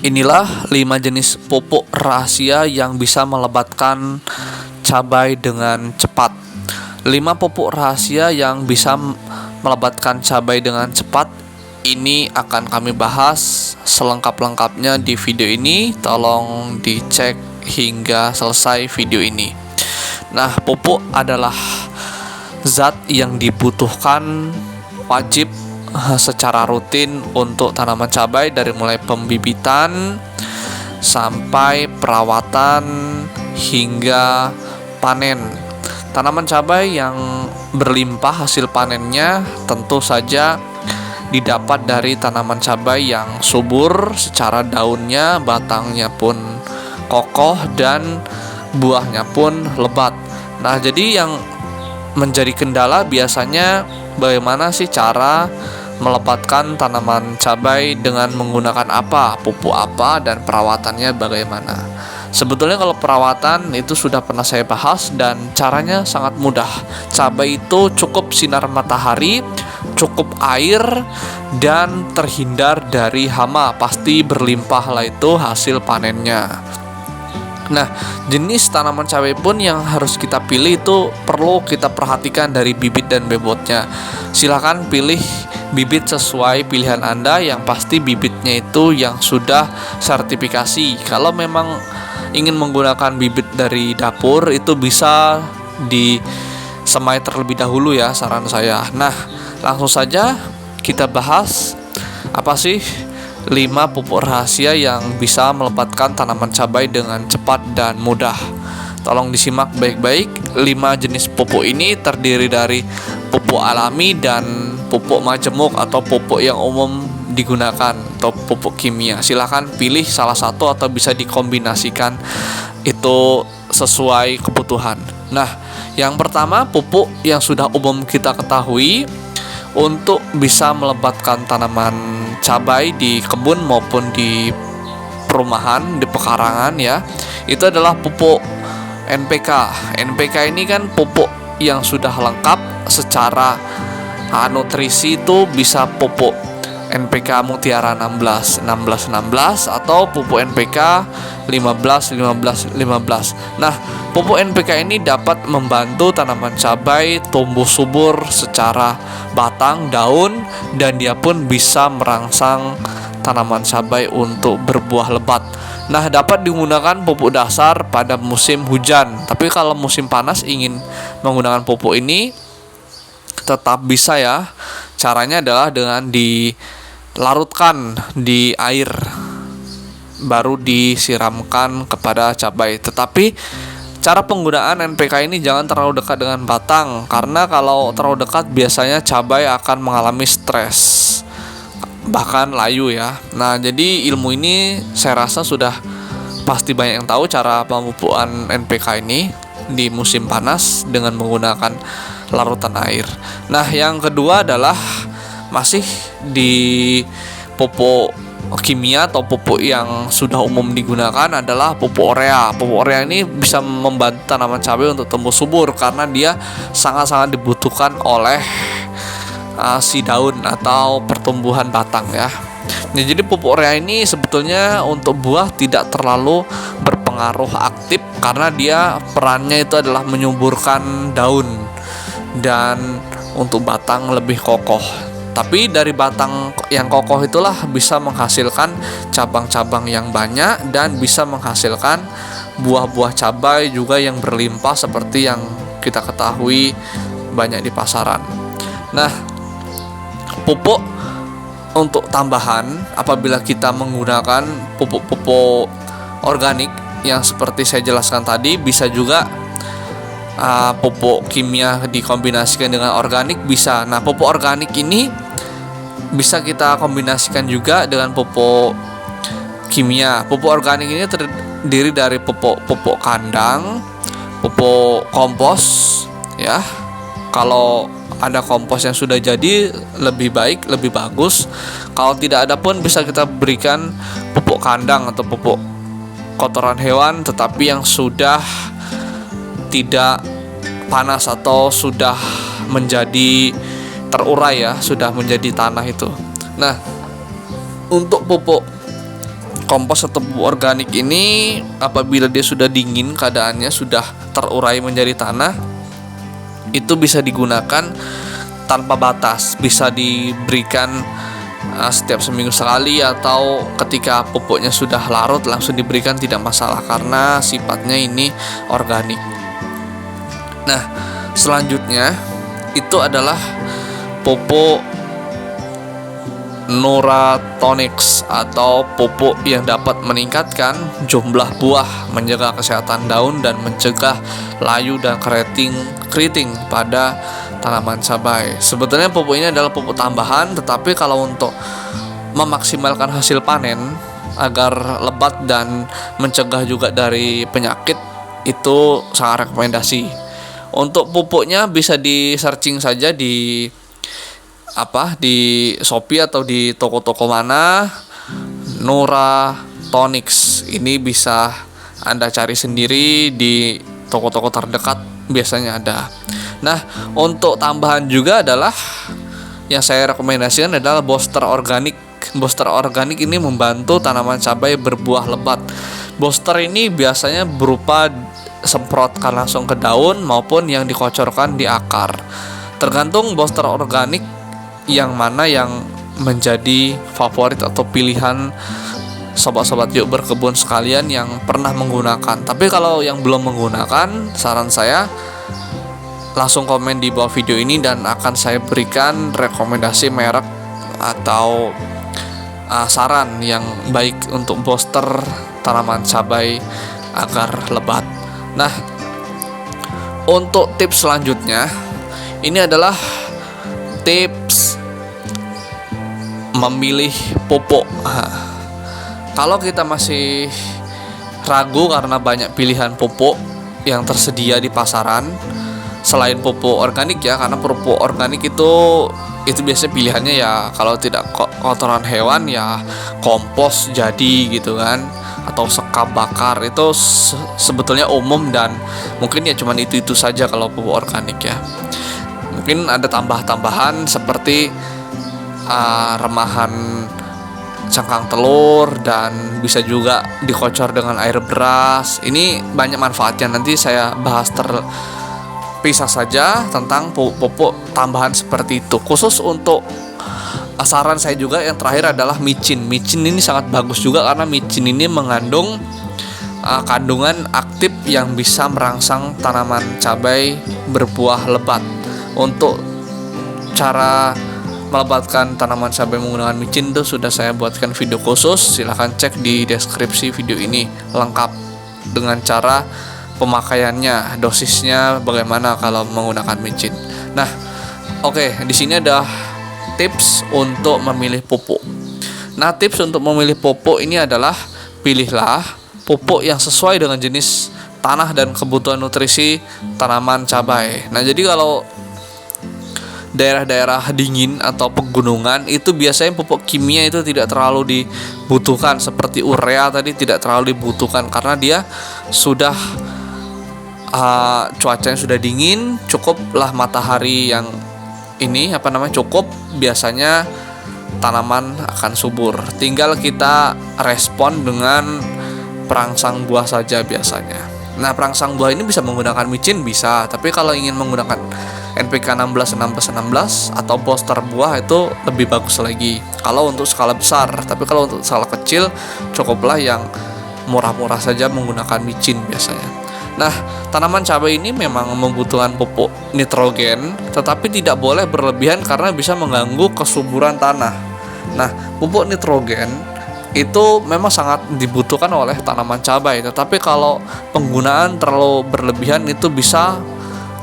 Inilah 5 jenis pupuk rahasia yang bisa melebatkan cabai dengan cepat. 5 pupuk rahasia yang bisa melebatkan cabai dengan cepat. Ini akan kami bahas selengkap-lengkapnya di video ini. Tolong dicek hingga selesai video ini. Nah, pupuk adalah zat yang dibutuhkan wajib secara rutin untuk tanaman cabai dari mulai pembibitan sampai perawatan hingga panen. Tanaman cabai yang berlimpah hasil panennya tentu saja didapat dari tanaman cabai yang subur secara daunnya, batangnya pun kokoh dan buahnya pun lebat. Nah, jadi yang menjadi kendala biasanya bagaimana sih cara melebatkan tanaman cabai dengan menggunakan apa, pupuk apa, dan perawatannya bagaimana. Sebetulnya kalau perawatan itu sudah pernah saya bahas dan caranya sangat mudah. Cabai itu cukup sinar matahari, cukup air, dan terhindar dari hama. Pasti berlimpah lah itu hasil panennya. Nah, jenis tanaman cabai pun yang harus kita pilih itu perlu kita perhatikan dari bibit dan bebotnya. Silakan pilih bibit sesuai pilihan Anda, yang pasti bibitnya itu yang sudah sertifikasi. Kalau memang ingin menggunakan bibit dari dapur, itu bisa disemai terlebih dahulu ya, saran saya. Nah, langsung saja kita bahas apa sih 5 pupuk rahasia yang bisa melebatkan tanaman cabai dengan cepat dan mudah. Tolong disimak baik-baik. 5 jenis pupuk ini terdiri dari pupuk alami dan pupuk majemuk atau pupuk yang umum digunakan atau pupuk kimia. Silahkan pilih salah satu atau bisa dikombinasikan itu sesuai kebutuhan. Nah, yang pertama pupuk yang sudah umum kita ketahui untuk bisa melebatkan tanaman cabai di kebun maupun di perumahan, di pekarangan ya, itu adalah pupuk NPK. NPK ini kan pupuk yang sudah lengkap secara nutrisi, itu bisa pupuk NPK Mutiara 16 atau pupuk NPK 15. Nah, pupuk NPK ini dapat membantu tanaman cabai tumbuh subur secara batang, daun, dan dia pun bisa merangsang tanaman cabai untuk berbuah lebat. Nah, dapat digunakan pupuk dasar pada musim hujan. Tapi kalau musim panas ingin menggunakan pupuk ini tetap bisa ya. Caranya adalah dengan dilarutkan di air baru disiramkan kepada cabai. Tetapi cara penggunaan NPK ini jangan terlalu dekat dengan batang, karena kalau terlalu dekat biasanya cabai akan mengalami stres, bahkan layu ya. Nah, jadi ilmu ini saya rasa sudah pasti banyak yang tahu cara pemupukan NPK ini di musim panas dengan menggunakan larutan air. Nah, yang kedua adalah masih di pupuk kimia atau pupuk yang sudah umum digunakan adalah pupuk urea. Pupuk urea ini bisa membantu tanaman cabai untuk tumbuh subur karena dia sangat-sangat dibutuhkan oleh si daun atau pertumbuhan batang ya. Nah, jadi pupuk urea ini sebetulnya untuk buah tidak terlalu berpengaruh aktif karena dia perannya itu adalah menyuburkan daun dan untuk batang lebih kokoh. Tapi dari batang yang kokoh itulah bisa menghasilkan cabang-cabang yang banyak dan bisa menghasilkan buah-buah cabai juga yang berlimpah seperti yang kita ketahui banyak di pasaran. Nah, pupuk untuk tambahan apabila kita menggunakan pupuk-pupuk organik yang seperti saya jelaskan tadi, bisa juga pupuk kimia dikombinasikan dengan organik bisa. Nah, pupuk organik ini bisa kita kombinasikan juga dengan pupuk kimia. Pupuk organik ini terdiri dari pupuk kandang, pupuk kompos ya. Kalau ada kompos yang sudah jadi lebih baik, lebih bagus. Kalau tidak ada pun bisa kita berikan pupuk kandang atau pupuk kotoran hewan tetapi yang sudah tidak panas atau sudah menjadi terurai ya, sudah menjadi tanah itu. Nah, untuk pupuk Kompos atau pupuk organik ini apabila dia sudah dingin, keadaannya sudah terurai menjadi tanah, itu bisa digunakan tanpa batas, bisa diberikan setiap seminggu sekali, atau ketika pupuknya sudah larut langsung diberikan, tidak masalah karena sifatnya ini organik. Nah, selanjutnya itu adalah pupuk Nuratonix atau pupuk yang dapat meningkatkan jumlah buah, menjaga kesehatan daun, dan mencegah layu dan keriting pada tanaman cabai. Sebetulnya pupuk ini adalah pupuk tambahan, tetapi kalau untuk memaksimalkan hasil panen agar lebat dan mencegah juga dari penyakit, itu sangat rekomendasi. Untuk pupuknya bisa di searching saja di Shopee atau di toko-toko mana, Nuratonix. Ini bisa Anda cari sendiri di toko-toko terdekat, biasanya ada. Nah, untuk tambahan juga adalah yang saya rekomendasikan adalah booster organik. Booster organik ini membantu tanaman cabai berbuah lebat. Booster ini biasanya berupa semprotkan langsung ke daun maupun yang dikocorkan di akar. Tergantung booster organik yang mana yang menjadi favorit atau pilihan sobat-sobat yuk berkebun sekalian yang pernah menggunakan. Tapi kalau yang belum menggunakan, saran saya langsung komen di bawah video ini dan akan saya berikan rekomendasi merek atau saran yang baik untuk booster tanaman cabai agar lebat. Nah, untuk tips selanjutnya ini adalah tips memilih pupuk. Kalau kita masih ragu karena banyak pilihan pupuk yang tersedia di pasaran selain pupuk organik ya, karena pupuk organik itu biasanya pilihannya ya kalau tidak kotoran hewan ya kompos jadi gitu kan, atau sekam bakar. Itu sebetulnya umum dan mungkin ya cuman itu saja kalau pupuk organik ya. Mungkin ada tambahan seperti remahan cangkang telur, dan bisa juga dikocor dengan air beras. Ini banyak manfaatnya, nanti saya bahas terpisah saja tentang pupuk tambahan seperti itu. Khusus untuk saran saya juga yang terakhir adalah micin. Micin ini sangat bagus juga karena micin ini mengandung kandungan aktif yang bisa merangsang tanaman cabai berbuah lebat. Untuk cara melebatkan tanaman cabai menggunakan micin itu sudah saya buatkan video khusus, silahkan cek di deskripsi video ini lengkap dengan cara pemakaiannya, dosisnya bagaimana kalau menggunakan micin. Nah, oke, di sini ada tips untuk memilih pupuk. Nah, tips untuk memilih pupuk ini adalah pilihlah pupuk yang sesuai dengan jenis tanah dan kebutuhan nutrisi tanaman cabai. Nah, jadi kalau daerah-daerah dingin atau pegunungan itu biasanya pupuk kimia itu tidak terlalu dibutuhkan, seperti urea tadi tidak terlalu dibutuhkan karena dia sudah cuacanya sudah dingin, cukuplah matahari yang cukup, biasanya tanaman akan subur. Tinggal kita respon dengan perangsang buah saja biasanya. Nah, perangsang buah ini bisa menggunakan micin bisa, tapi kalau ingin menggunakan NPK 16 atau booster buah itu lebih bagus lagi kalau untuk skala besar. Tapi kalau untuk skala kecil cukuplah yang murah-murah saja menggunakan micin biasanya. Nah, tanaman cabai ini memang membutuhkan pupuk nitrogen, tetapi tidak boleh berlebihan karena bisa mengganggu kesuburan tanah. Nah, pupuk nitrogen itu memang sangat dibutuhkan oleh tanaman cabai, tetapi kalau penggunaan terlalu berlebihan itu bisa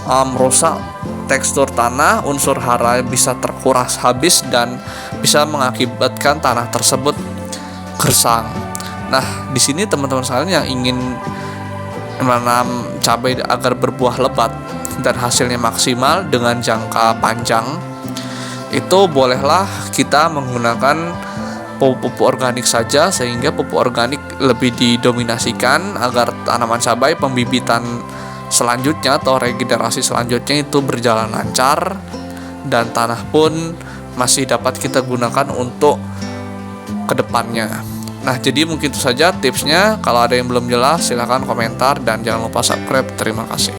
merusak tekstur tanah, unsur hara bisa terkuras habis dan bisa mengakibatkan tanah tersebut gersang. Nah, di sini teman-teman sekalian yang ingin menanam cabai agar berbuah lebat dan hasilnya maksimal dengan jangka panjang, itu bolehlah kita menggunakan pupuk organik saja, sehingga pupuk organik lebih didominasikan agar tanaman cabai pembibitan selanjutnya atau regenerasi selanjutnya itu berjalan lancar dan tanah pun masih dapat kita gunakan untuk kedepannya. Nah, jadi mungkin itu saja tipsnya. Kalau ada yang belum jelas, silahkan komentar dan jangan lupa subscribe. Terima kasih.